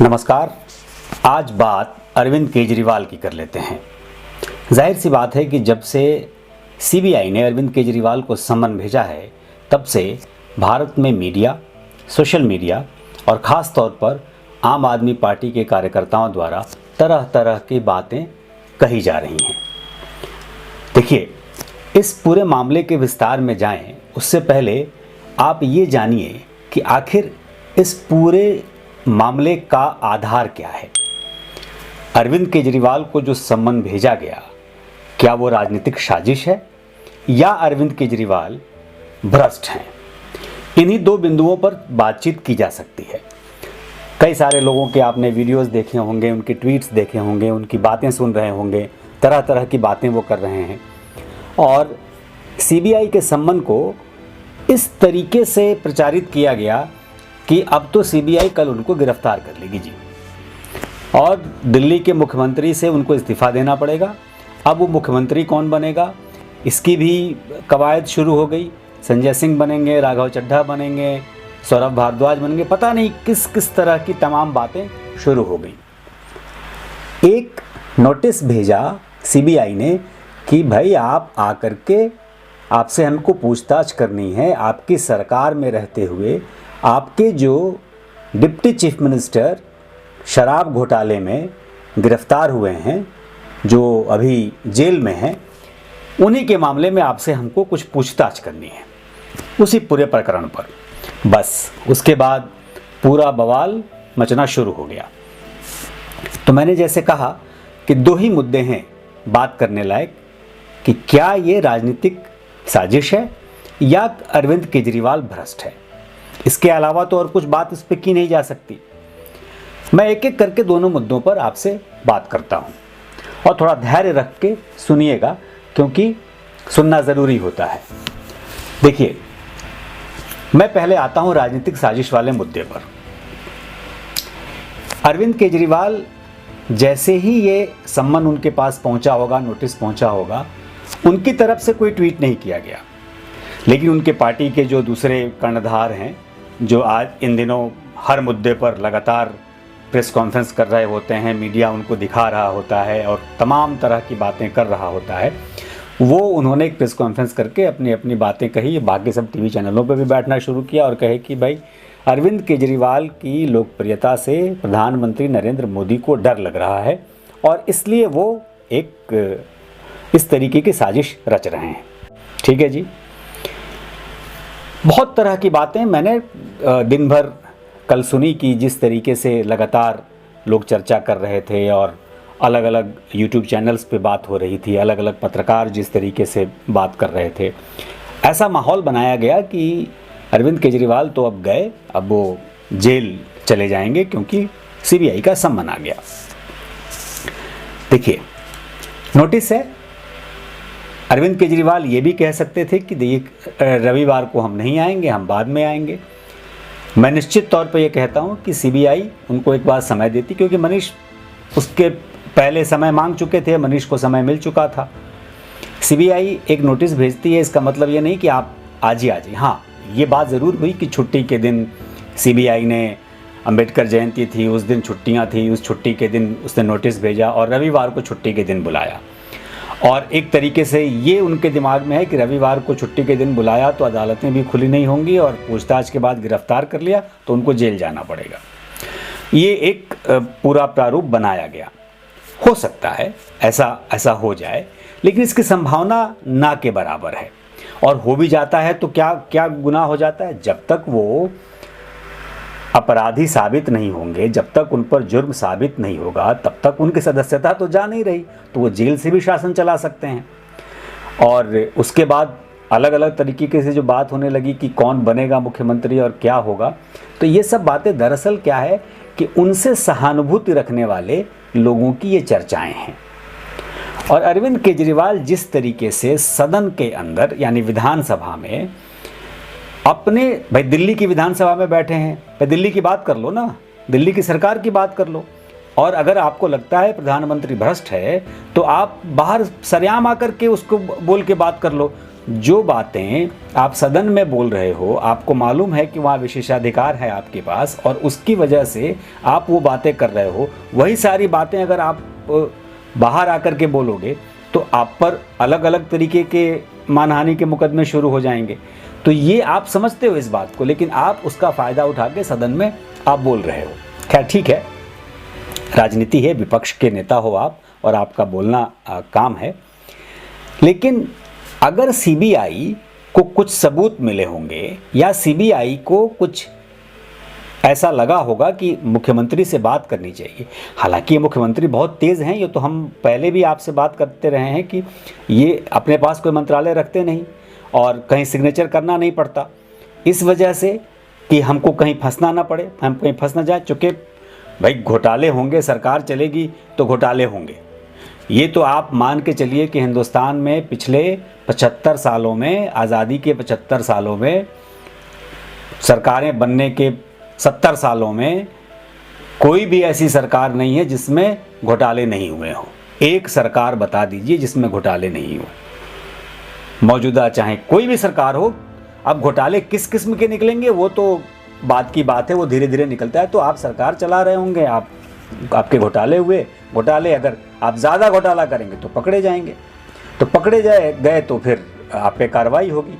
नमस्कार। आज बात अरविंद केजरीवाल की कर लेते हैं। जाहिर सी बात है कि जब से सीबीआई ने अरविंद केजरीवाल को सम्मन भेजा है, तब से भारत में मीडिया, सोशल मीडिया और ख़ास तौर पर आम आदमी पार्टी के कार्यकर्ताओं द्वारा तरह तरह की बातें कही जा रही हैं। देखिए, इस पूरे मामले के विस्तार में जाएं, उससे पहले आप ये जानिए कि आखिर इस पूरे मामले का आधार क्या है। अरविंद केजरीवाल को जो सम्मन भेजा गया, क्या वो राजनीतिक साजिश है या अरविंद केजरीवाल भ्रष्ट हैं? इन्हीं दो बिंदुओं पर बातचीत की जा सकती है। कई सारे लोगों के आपने वीडियोस देखे होंगे, उनके ट्वीट्स देखे होंगे, उनकी बातें सुन रहे होंगे, तरह तरह की बातें वो कर रहे हैं और सीबीआई के सम्मन को इस तरीके से प्रचारित किया गया कि अब तो सीबीआई कल उनको गिरफ्तार कर लेगी जी, और दिल्ली के मुख्यमंत्री से उनको इस्तीफ़ा देना पड़ेगा। अब वो मुख्यमंत्री कौन बनेगा, इसकी भी कवायद शुरू हो गई। संजय सिंह बनेंगे, राघव चड्ढा बनेंगे, सौरभ भारद्वाज बनेंगे, पता नहीं किस किस तरह की तमाम बातें शुरू हो गई। एक नोटिस भेजा सीबीआई ने कि भाई आप आकर के, आपसे हमको पूछताछ करनी है। आपकी सरकार में रहते हुए आपके जो डिप्टी चीफ मिनिस्टर शराब घोटाले में गिरफ्तार हुए हैं, जो अभी जेल में हैं, उन्हीं के मामले में आपसे हमको कुछ पूछताछ करनी है, उसी पूरे प्रकरण पर। बस उसके बाद पूरा बवाल मचना शुरू हो गया। तो मैंने जैसे कहा कि दो ही मुद्दे हैं बात करने लायक कि क्या ये राजनीतिक साजिश है या अरविंद केजरीवाल भ्रष्ट है। इसके अलावा तो और कुछ बात इस पर की नहीं जा सकती। मैं एक एक करके दोनों मुद्दों पर आपसे बात करता हूं और थोड़ा धैर्य रख के सुनिएगा, क्योंकि सुनना ज़रूरी होता है। देखिए, मैं पहले आता हूं राजनीतिक साजिश वाले मुद्दे पर। अरविंद केजरीवाल, जैसे ही ये सम्मन उनके पास पहुंचा होगा, नोटिस पहुंचा होगा, उनकी तरफ से कोई ट्वीट नहीं किया गया, लेकिन उनके पार्टी के जो दूसरे कर्णधार हैं, जो आज इन दिनों हर मुद्दे पर लगातार प्रेस कॉन्फ्रेंस कर रहे होते हैं, मीडिया उनको दिखा रहा होता है और तमाम तरह की बातें कर रहा होता है, वो उन्होंने एक प्रेस कॉन्फ्रेंस करके अपनी अपनी बातें कही। बाकी सब टीवी चैनलों पर भी बैठना शुरू किया और कहे कि भाई अरविंद केजरीवाल की लोकप्रियता से प्रधानमंत्री नरेंद्र मोदी को डर लग रहा है और इसलिए वो एक इस तरीके की साजिश रच रहे हैं। ठीक है जी। बहुत तरह की बातें मैंने दिन भर कल सुनी कि जिस तरीके से लगातार लोग चर्चा कर रहे थे और अलग अलग यूट्यूब चैनल्स पे बात हो रही थी, अलग अलग पत्रकार जिस तरीके से बात कर रहे थे, ऐसा माहौल बनाया गया कि अरविंद केजरीवाल तो अब गए, अब वो जेल चले जाएंगे क्योंकि सीबीआई का सम्मन आ गया। देखिए, नोटिस है। अरविंद केजरीवाल ये भी कह सकते थे कि देखिए रविवार को हम नहीं आएंगे, हम बाद में आएंगे। मैं निश्चित तौर पर यह कहता हूं कि सीबीआई उनको एक बार समय देती, क्योंकि मनीष उसके पहले समय मांग चुके थे, मनीष को समय मिल चुका था। सीबीआई एक नोटिस भेजती है, इसका मतलब ये नहीं कि आप आज ही आ जाइए। हाँ, ये बात ज़रूर हुई कि छुट्टी के दिन सीबीआई ने, अंबेडकर जयंती थी, उस दिन छुट्टियाँ थी, उस छुट्टी के दिन उसने नोटिस भेजा और रविवार को छुट्टी के दिन बुलाया। और एक तरीके से ये उनके दिमाग में है कि रविवार को छुट्टी के दिन बुलाया तो अदालतें भी खुली नहीं होंगी और पूछताछ के बाद गिरफ्तार कर लिया तो उनको जेल जाना पड़ेगा। ये एक पूरा प्रारूप बनाया गया। हो सकता है ऐसा हो जाए, लेकिन इसकी संभावना ना के बराबर है। और हो भी जाता है तो क्या गुनाह हो जाता है? जब तक वो अपराधी साबित नहीं होंगे, जब तक उन पर जुर्म साबित नहीं होगा, तब तक उनकी सदस्यता तो जा नहीं रही, तो वो जेल से भी शासन चला सकते हैं। और उसके बाद अलग अलग तरीके से जो बात होने लगी कि कौन बनेगा मुख्यमंत्री और क्या होगा, तो ये सब बातें दरअसल क्या है कि उनसे सहानुभूति रखने वाले लोगों की ये चर्चाएं हैं। और अरविंद केजरीवाल जिस तरीके से सदन के अंदर, यानी विधानसभा में, अपने, भाई दिल्ली की विधानसभा में बैठे हैं, भाई दिल्ली की बात कर लो ना, दिल्ली की सरकार की बात कर लो। और अगर आपको लगता है प्रधानमंत्री भ्रष्ट है तो आप बाहर सरेआम आकर के उसको बोल के बात कर लो। जो बातें आप सदन में बोल रहे हो, आपको मालूम है कि वहाँ विशेषाधिकार है आपके पास और उसकी वजह से आप वो बातें कर रहे हो, वही सारी बातें अगर आप बाहर आकर के बोलोगे तो आप पर अलग अलग तरीके के मानहानि के मुकदमे शुरू हो जाएंगे। तो ये आप समझते हो इस बात को, लेकिन आप उसका फ़ायदा उठा के सदन में आप बोल रहे हो। खैर ठीक है, राजनीति है, विपक्ष के नेता हो आप और आपका बोलना काम है। लेकिन अगर सीबीआई को कुछ सबूत मिले होंगे या सीबीआई को कुछ ऐसा लगा होगा कि मुख्यमंत्री से बात करनी चाहिए, हालांकि ये मुख्यमंत्री बहुत तेज़ हैं, ये तो हम पहले भी आपसे बात करते रहे हैं कि ये अपने पास कोई मंत्रालय रखते नहीं और कहीं सिग्नेचर करना नहीं पड़ता, इस वजह से कि हमको कहीं फंसना ना पड़े, हम कहीं फंस ना जाए। चूँकि भाई घोटाले होंगे, सरकार चलेगी तो घोटाले होंगे। ये तो आप मान के चलिए कि हिंदुस्तान में पिछले 75 सालों में, आज़ादी के 75 सालों में, सरकारें बनने के 70 सालों में कोई भी ऐसी सरकार नहीं है जिसमें घोटाले नहीं हुए हों। एक सरकार बता दीजिए जिसमें घोटाले नहीं हुए। मौजूदा चाहे कोई भी सरकार हो, अब घोटाले किस किस्म के निकलेंगे वो तो बात की बात है, वो धीरे धीरे निकलता है। तो आप सरकार चला रहे होंगे, आपके घोटाले हुए, घोटाले अगर आप ज़्यादा घोटाला करेंगे तो पकड़े जाएंगे, तो पकड़े गए तो फिर आप पे कार्रवाई होगी।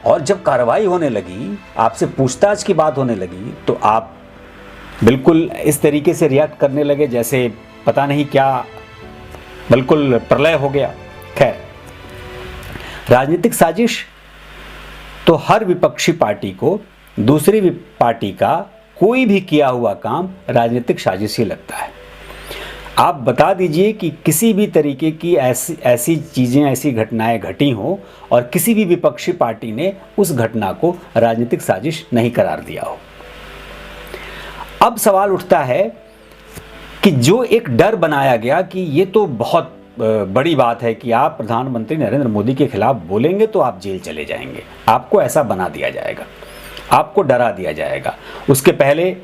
और जब कार्रवाई होने लगी, आपसे पूछताछ की बात होने लगी, तो आप बिल्कुल इस तरीके से रिएक्ट करने लगे जैसे पता नहीं क्या, बिल्कुल प्रलय हो गया। खैर, राजनीतिक साजिश तो हर विपक्षी पार्टी को दूसरी पार्टी का कोई भी किया हुआ काम राजनीतिक साजिश ही लगता है। आप बता दीजिए कि किसी भी तरीके की ऐसी चीज़ें, ऐसी घटनाएं घटी हों और किसी भी विपक्षी पार्टी ने उस घटना को राजनीतिक साजिश नहीं करार दिया हो। अब सवाल उठता है कि जो एक डर बनाया गया कि ये तो बहुत बड़ी बात है कि आप प्रधानमंत्री नरेंद्र मोदी के खिलाफ बोलेंगे तो आप जेल चले जाएंगे, आपको ऐसा बना दिया जाएगा, आपको डरा दिया जाएगा। उसके पहले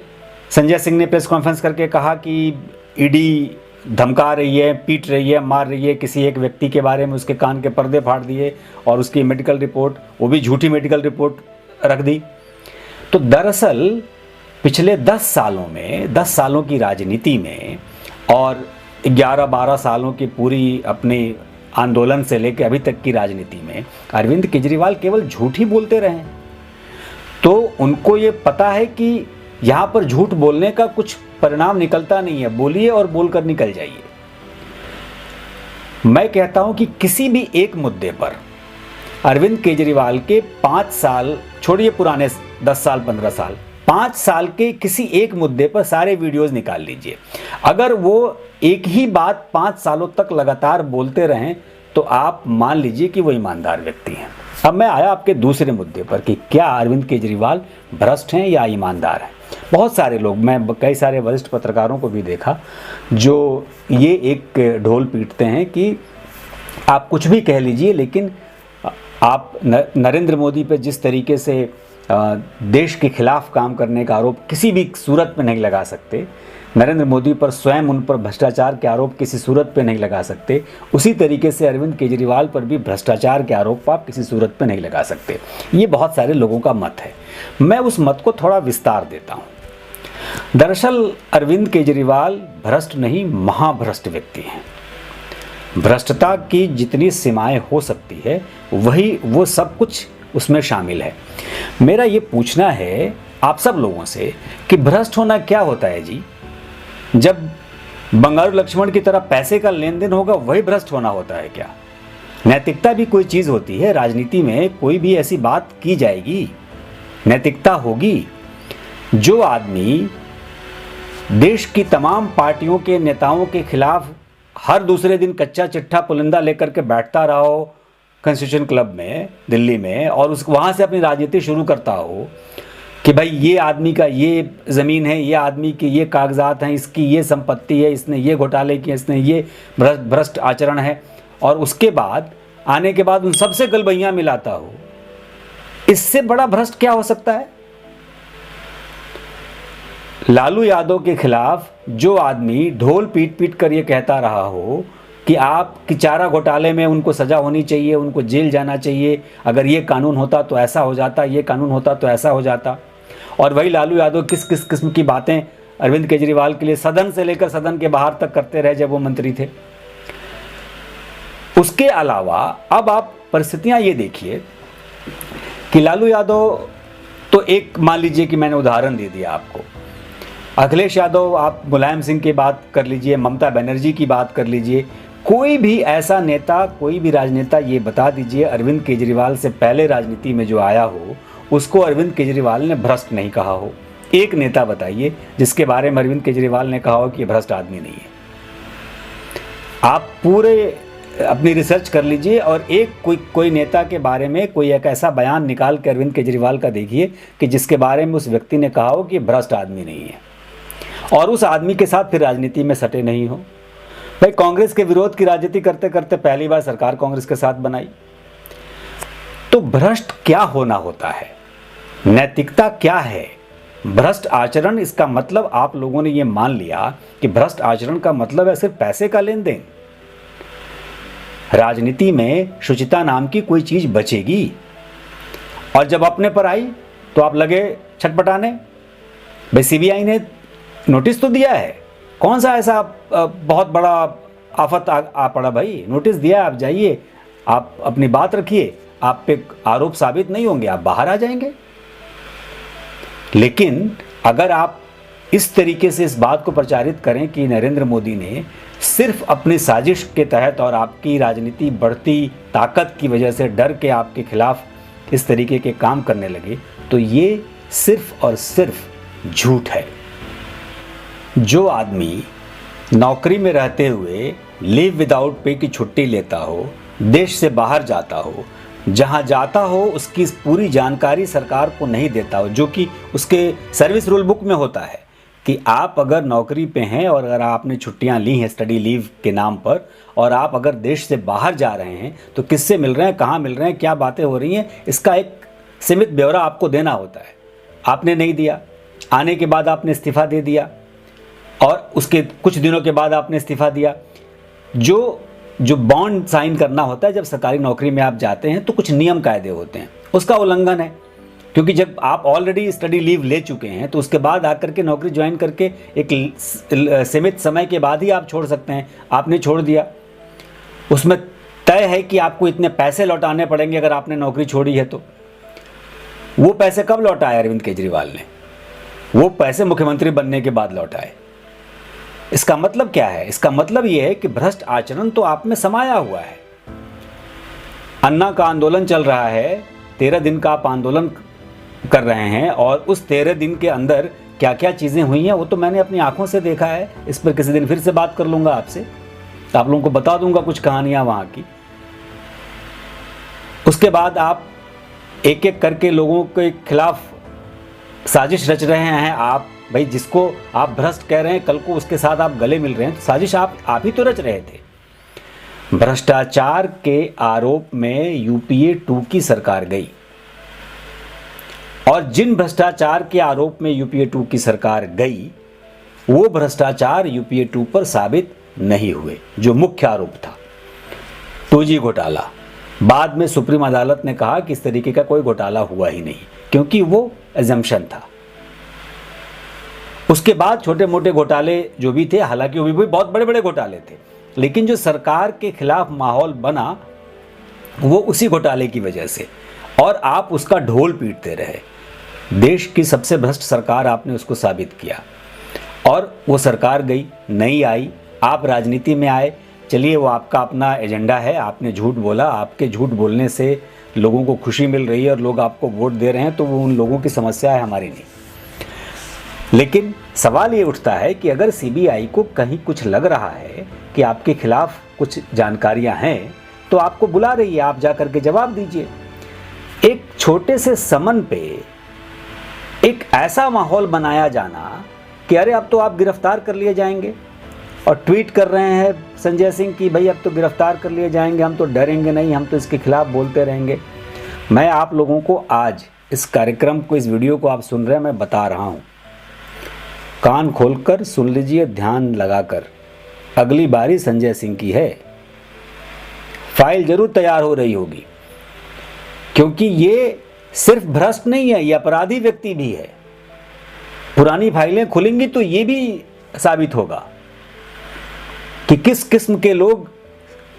संजय सिंह ने प्रेस कॉन्फ्रेंस करके कहा कि ईडी धमका रही है, पीट रही है, मार रही है किसी एक व्यक्ति के बारे में, उसके कान के पर्दे फाड़ दिए और उसकी मेडिकल रिपोर्ट, वो भी झूठी मेडिकल रिपोर्ट रख दी। तो दरअसल पिछले 10 सालों में, 10 सालों की राजनीति में और 11-12 सालों की पूरी अपने आंदोलन से लेकर अभी तक की राजनीति में अरविंद केजरीवाल केवल झूठ ही बोलते रहे। तो उनको ये पता है कि यहाँ पर झूठ बोलने का कुछ परिणाम निकलता नहीं है, बोलिए और बोलकर निकल जाइए। मैं कहता हूँ कि किसी भी एक मुद्दे पर अरविंद केजरीवाल के 5 साल, छोड़िए पुराने 10 साल 15 साल, 5 साल के किसी एक मुद्दे पर सारे वीडियोस निकाल लीजिए। अगर वो एक ही बात 5 सालों तक लगातार बोलते रहें तो आप मान लीजिए कि वो ईमानदार व्यक्ति हैं। अब मैं आया आपके दूसरे मुद्दे पर कि क्या अरविंद केजरीवाल भ्रष्ट हैं या ईमानदार हैं। बहुत सारे लोग, मैं कई सारे वरिष्ठ पत्रकारों को भी देखा जो ये एक ढोल पीटते हैं कि आप कुछ भी कह लीजिए, लेकिन आप नरेंद्र मोदी पर जिस तरीके से देश के खिलाफ काम करने का आरोप किसी भी सूरत में नहीं लगा सकते, नरेंद्र मोदी पर स्वयं उन पर भ्रष्टाचार के आरोप किसी सूरत पे नहीं लगा सकते, उसी तरीके से अरविंद केजरीवाल पर भी भ्रष्टाचार के आरोप आप किसी सूरत पे नहीं लगा सकते। ये बहुत सारे लोगों का मत है। मैं उस मत को थोड़ा विस्तार देता हूँ। दरअसल अरविंद केजरीवाल भ्रष्ट नहीं, महाभ्रष्ट व्यक्ति हैं। भ्रष्टता की जितनी सीमाएं हो सकती है वो सब कुछ उसमें शामिल है। मेरा ये पूछना है आप सब लोगों से कि भ्रष्ट होना क्या होता है जी? जब बंगारू लक्ष्मण की तरह पैसे का लेन देन होगा वही भ्रष्ट होना होता है क्या? नैतिकता भी कोई चीज़ होती है। राजनीति में कोई भी ऐसी बात की जाएगी, नैतिकता होगी। जो आदमी देश की तमाम पार्टियों के नेताओं के खिलाफ हर दूसरे दिन कच्चा चिट्ठा पुलिंदा लेकर के बैठता रहा हो कॉन्स्टिट्यूशन क्लब में दिल्ली में और वहाँ से अपनी राजनीति शुरू करता हो कि भाई ये आदमी का ये ज़मीन है, ये आदमी के ये कागजात हैं, इसकी ये संपत्ति है, इसने ये घोटाले किए, इसने ये भ्रष्ट आचरण है, और उसके बाद आने के बाद उन सबसे गलबैयाँ मिलाता हो, इससे बड़ा भ्रष्ट क्या हो सकता है? लालू यादव के खिलाफ जो आदमी ढोल पीट पीट कर ये कहता रहा हो कि आपकी चारा घोटाले में उनको सज़ा होनी चाहिए, उनको जेल जाना चाहिए, अगर ये कानून होता तो ऐसा हो जाता, ये कानून होता तो ऐसा हो जाता। और वही लालू यादव किस किस किस्म की बातें अरविंद केजरीवाल के लिए सदन से लेकर सदन के बाहर तक करते रहे जब वो मंत्री थे। उसके अलावा अब आप परिस्थितियां ये देखिए कि लालू यादव तो एक, मान लीजिए कि मैंने उदाहरण दे दिया आपको, अखिलेश यादव, आप मुलायम सिंह की बात कर लीजिए, ममता बनर्जी की बात कर लीजिए, कोई भी ऐसा नेता, कोई भी राजनेता ये बता दीजिए अरविंद केजरीवाल से पहले राजनीति में जो आया हो उसको अरविंद केजरीवाल ने भ्रष्ट नहीं कहा हो। एक नेता बताइए जिसके बारे में अरविंद केजरीवाल ने कहा हो कि ये भ्रष्ट आदमी नहीं है। आप पूरे अपनी रिसर्च कर लीजिए और एक कोई नेता के बारे में कोई एक ऐसा बयान निकाल के अरविंद केजरीवाल का देखिए कि जिसके बारे में उस व्यक्ति ने कहा हो कि भ्रष्ट आदमी नहीं है, और उस आदमी के साथ फिर राजनीति में सटे नहीं हो। भाई कांग्रेस के विरोध की राजनीति करते करते पहली बार सरकार कांग्रेस के साथ बनाई। तो भ्रष्ट क्या होना होता है, नैतिकता क्या है, भ्रष्ट आचरण, इसका मतलब आप लोगों ने ये मान लिया कि भ्रष्ट आचरण का मतलब है सिर्फ पैसे का लेन देन। राजनीति में शुचिता नाम की कोई चीज बचेगी? और जब अपने पर आई तो आप लगे छटपटाने। भाई सीबीआई ने नोटिस तो दिया है, कौन सा ऐसा बहुत बड़ा आफत आ पड़ा भाई, नोटिस दिया, आप जाइए, आप अपनी बात रखिए, आप पे आरोप साबित नहीं होंगे, आप बाहर आ जाएंगे। लेकिन अगर आप इस तरीके से इस बात को प्रचारित करें कि नरेंद्र मोदी ने सिर्फ अपनी साजिश के तहत और आपकी राजनीति बढ़ती ताकत की वजह से डर के आपके खिलाफ इस तरीके के काम करने लगे, तो ये सिर्फ और सिर्फ झूठ है। जो आदमी नौकरी में रहते हुए लीव विदाउट पे की छुट्टी लेता हो, देश से बाहर जाता हो, जहां जाता हो उसकी पूरी जानकारी सरकार को नहीं देता हो, जो कि उसके सर्विस रूल बुक में होता है कि आप अगर नौकरी पे हैं और अगर आपने छुट्टियां ली हैं स्टडी लीव के नाम पर, और आप अगर देश से बाहर जा रहे हैं तो किससे मिल रहे हैं, कहाँ मिल रहे हैं, क्या बातें हो रही हैं, इसका एक सीमित ब्यौरा आपको देना होता है। आपने नहीं दिया, आने के बाद आपने इस्तीफ़ा दे दिया और उसके कुछ दिनों के बाद आपने इस्तीफ़ा दिया। जो बॉन्ड साइन करना होता है जब सरकारी नौकरी में आप जाते हैं तो कुछ नियम कायदे होते हैं, उसका उल्लंघन है, क्योंकि जब आप ऑलरेडी स्टडी लीव ले चुके हैं तो उसके बाद आकर के नौकरी ज्वाइन करके एक सीमित समय के बाद ही आप छोड़ सकते हैं। आपने छोड़ दिया, उसमें तय है कि आपको इतने पैसे लौटाने पड़ेंगे अगर आपने नौकरी छोड़ी है तो। वो पैसे कब लौटाए अरविंद केजरीवाल ने? वो पैसे मुख्यमंत्री बनने के बाद लौटाए। इसका मतलब क्या है? इसका मतलब ये है कि भ्रष्ट आचरण तो आप में समाया हुआ है। अन्ना का आंदोलन चल रहा है, 13 दिन का आप आंदोलन कर रहे हैं और उस 13 दिन के अंदर क्या क्या चीज़ें हुई हैं वो तो मैंने अपनी आंखों से देखा है। इस पर किसी दिन फिर से बात कर लूँगा आपसे, आप लोगों को बता दूंगा कुछ कहानियाँ वहाँ की। उसके बाद आप एक एक करके लोगों के खिलाफ साजिश रच रहे हैं। आप भाई जिसको आप भ्रष्ट कह रहे हैं, कल को उसके साथ आप गले मिल रहे हैं, तो साजिश आप ही तो रच रहे थे। भ्रष्टाचार के आरोप में यूपीए 2 की सरकार गई, और जिन भ्रष्टाचार के आरोप में यूपीए 2 की सरकार गई वो भ्रष्टाचार यूपीए 2 पर साबित नहीं हुए। जो मुख्य आरोप था 2G घोटाला, बाद में सुप्रीम अदालत ने कहा कि इस तरीके का कोई घोटाला हुआ ही नहीं, क्योंकि वो एजम्पशन था। उसके बाद छोटे मोटे घोटाले जो भी थे, हालांकि वो भी बहुत बड़े बड़े घोटाले थे, लेकिन जो सरकार के खिलाफ माहौल बना वो उसी घोटाले की वजह से, और आप उसका ढोल पीटते रहे। देश की सबसे भ्रष्ट सरकार आपने उसको साबित किया, और वो सरकार गई, नहीं आई, आप राजनीति में आए। चलिए, वो आपका अपना एजेंडा है, आपने झूठ बोला, आपके झूठ बोलने से लोगों को खुशी मिल रही है और लोग आपको वोट दे रहे हैं, तो वो उन लोगों की समस्या है, हमारी नहीं। लेकिन सवाल ये उठता है कि अगर सीबीआई को कहीं कुछ लग रहा है कि आपके खिलाफ कुछ जानकारियां हैं, तो आपको बुला रही है, आप जाकर के जवाब दीजिए। एक छोटे से समन पे एक ऐसा माहौल बनाया जाना कि अरे अब तो आप गिरफ्तार कर लिए जाएंगे, और ट्वीट कर रहे हैं संजय सिंह कि भाई अब तो गिरफ्तार कर लिए जाएंगे, हम तो डरेंगे नहीं, हम तो इसके खिलाफ बोलते रहेंगे। मैं आप लोगों को आज इस कार्यक्रम को, इस वीडियो को आप सुन रहे हैं, मैं बता रहा हूँ, कान खोलकर सुन लीजिए, ध्यान लगाकर। अगली बारी संजय सिंह की है, फाइल जरूर तैयार हो रही होगी, क्योंकि ये सिर्फ भ्रष्ट नहीं है, ये अपराधी व्यक्ति भी है। पुरानी फाइलें खुलेंगी तो ये भी साबित होगा कि किस किस्म के लोग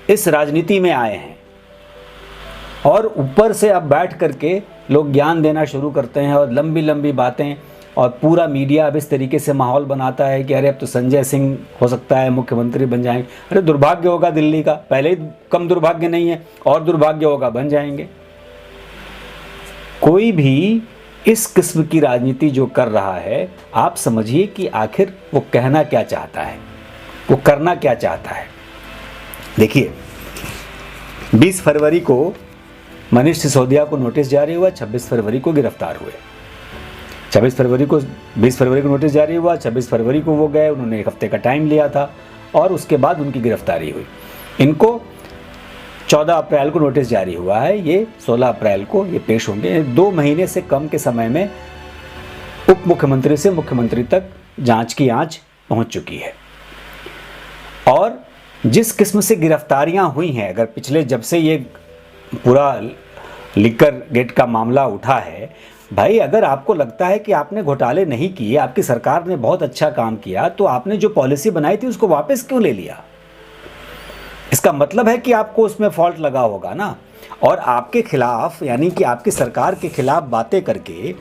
इस राजनीति में आए हैं। और ऊपर से अब बैठ करके लोग ज्ञान देना शुरू करते हैं और लंबी लंबी बातें, और पूरा मीडिया अब इस तरीके से माहौल बनाता है कि अरे अब तो संजय सिंह हो सकता है मुख्यमंत्री बन जाएंगे। अरे दुर्भाग्य होगा दिल्ली का, पहले ही कम दुर्भाग्य नहीं है, और दुर्भाग्य होगा बन जाएंगे। कोई भी इस किस्म की राजनीति जो कर रहा है, आप समझिए कि आखिर वो कहना क्या चाहता है, वो करना क्या चाहता है। देखिए, 20 फरवरी को मनीष सिसोदिया को नोटिस जारी हुआ, 26 फरवरी को गिरफ्तार हुए। 20 फरवरी को नोटिस जारी हुआ, 26 फरवरी को वो गए, उन्होंने 1 हफ्ते का टाइम लिया था और उसके बाद उनकी गिरफ्तारी हुई। इनको 14 अप्रैल को नोटिस जारी हुआ है, ये 16 अप्रैल को ये पेश होंगे। 2 महीने से कम के समय में उप मुख्यमंत्री से मुख्यमंत्री तक जांच की आंच पहुंच चुकी है। और जिस किस्म से गिरफ्तारियां हुई हैं, अगर पिछले जब से ये पूरा लिकर गेट का मामला उठा है, भाई अगर आपको लगता है कि आपने घोटाले नहीं किए, आपकी सरकार ने बहुत अच्छा काम किया, तो आपने जो पॉलिसी बनाई थी उसको वापस क्यों ले लिया? इसका मतलब है कि आपको उसमें फॉल्ट लगा होगा ना। और आपके खिलाफ, यानी कि आपकी सरकार के खिलाफ बातें करके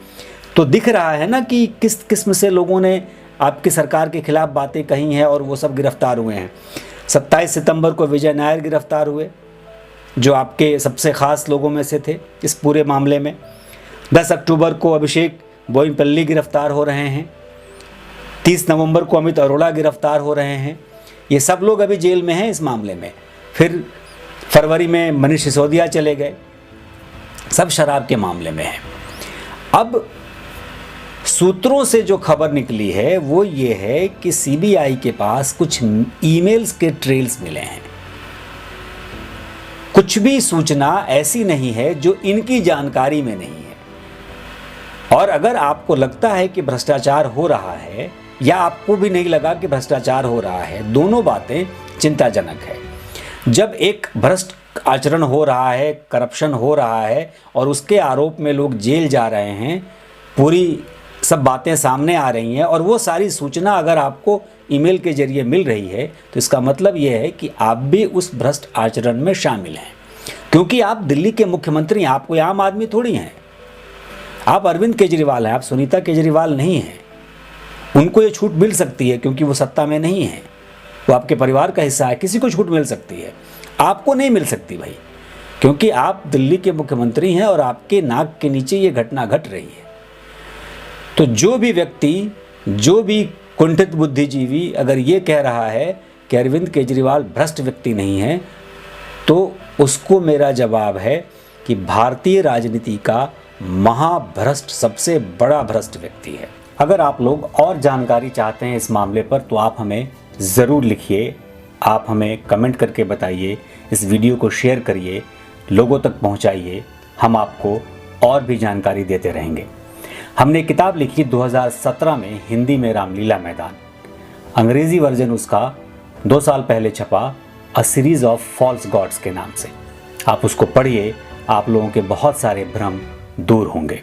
तो दिख रहा है ना कि किस किस्म से लोगों ने आपकी सरकार के खिलाफ बातें कही हैं और वो सब गिरफ्तार हुए हैं। 27 सितंबर को विजय नायर गिरफ्तार हुए, जो आपके सबसे ख़ास लोगों में से थे इस पूरे मामले में। 10 अक्टूबर को अभिषेक बोयिनपल्ली गिरफ्तार हो रहे हैं। 30 नवंबर को अमित अरोड़ा गिरफ्तार हो रहे हैं। ये सब लोग अभी जेल में हैं इस मामले में। फिर फरवरी में मनीष सिसोदिया चले गए, सब शराब के मामले में है। अब सूत्रों से जो खबर निकली है वो ये है कि सीबीआई के पास कुछ ईमेल्स के ट्रेल्स मिले हैं। कुछ भी सूचना ऐसी नहीं है जो इनकी जानकारी में नहीं है। और अगर आपको लगता है कि भ्रष्टाचार हो रहा है, या आपको भी नहीं लगा कि भ्रष्टाचार हो रहा है, दोनों बातें चिंताजनक है। जब एक भ्रष्ट आचरण हो रहा है, करप्शन हो रहा है और उसके आरोप में लोग जेल जा रहे हैं, पूरी सब बातें सामने आ रही हैं और वो सारी सूचना अगर आपको ईमेल के जरिए मिल रही है, तो इसका मतलब ये है कि आप भी उस भ्रष्ट आचरण में शामिल हैं। क्योंकि आप दिल्ली के मुख्यमंत्री हैं, आप कोई आम आदमी थोड़ी हैं। आप अरविंद केजरीवाल हैं, आप सुनीता केजरीवाल नहीं हैं। उनको ये छूट मिल सकती है क्योंकि वो सत्ता में नहीं है, वो आपके परिवार का हिस्सा है, किसी को छूट मिल सकती है, आपको नहीं मिल सकती भाई, क्योंकि आप दिल्ली के मुख्यमंत्री हैं और आपके नाक के नीचे ये घटना घट रही है। तो जो भी व्यक्ति, जो भी कुंठित बुद्धिजीवी अगर ये कह रहा है कि अरविंद केजरीवाल भ्रष्ट व्यक्ति नहीं है, तो उसको मेरा जवाब है कि भारतीय राजनीति का महाभ्रष्ट, सबसे बड़ा भ्रष्ट व्यक्ति है। अगर आप लोग और जानकारी चाहते हैं इस मामले पर तो आप हमें ज़रूर लिखिए, आप हमें कमेंट करके बताइए, इस वीडियो को शेयर करिए, लोगों तक पहुंचाइए, हम आपको और भी जानकारी देते रहेंगे। हमने किताब लिखी 2017 में हिंदी में, रामलीला मैदान। अंग्रेज़ी वर्जन उसका 2 साल पहले छपा, a series of false gods के नाम से। आप उसको पढ़िए, आप लोगों के बहुत सारे भ्रम दूर होंगे।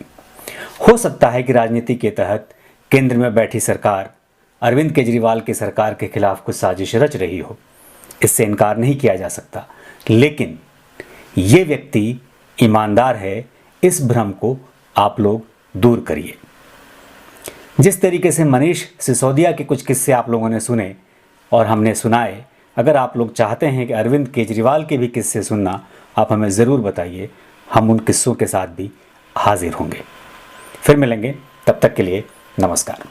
हो सकता है कि राजनीति के तहत केंद्र में बैठी सरकार अरविंद केजरीवाल की सरकार के खिलाफ कुछ साजिश रच रही हो, इससे इनकार नहीं किया जा सकता, लेकिन ये व्यक्ति ईमानदार है, इस भ्रम को आप लोग दूर करिए। जिस तरीके से मनीष सिसोदिया के कुछ किस्से आप लोगों ने सुने और हमने सुनाए, अगर आप लोग चाहते हैं कि अरविंद केजरीवाल के भी किस्से सुनना, आप हमें ज़रूर बताइए, हम उन किस्सों के साथ भी हाजिर होंगे। फिर मिलेंगे, तब तक के लिए नमस्कार।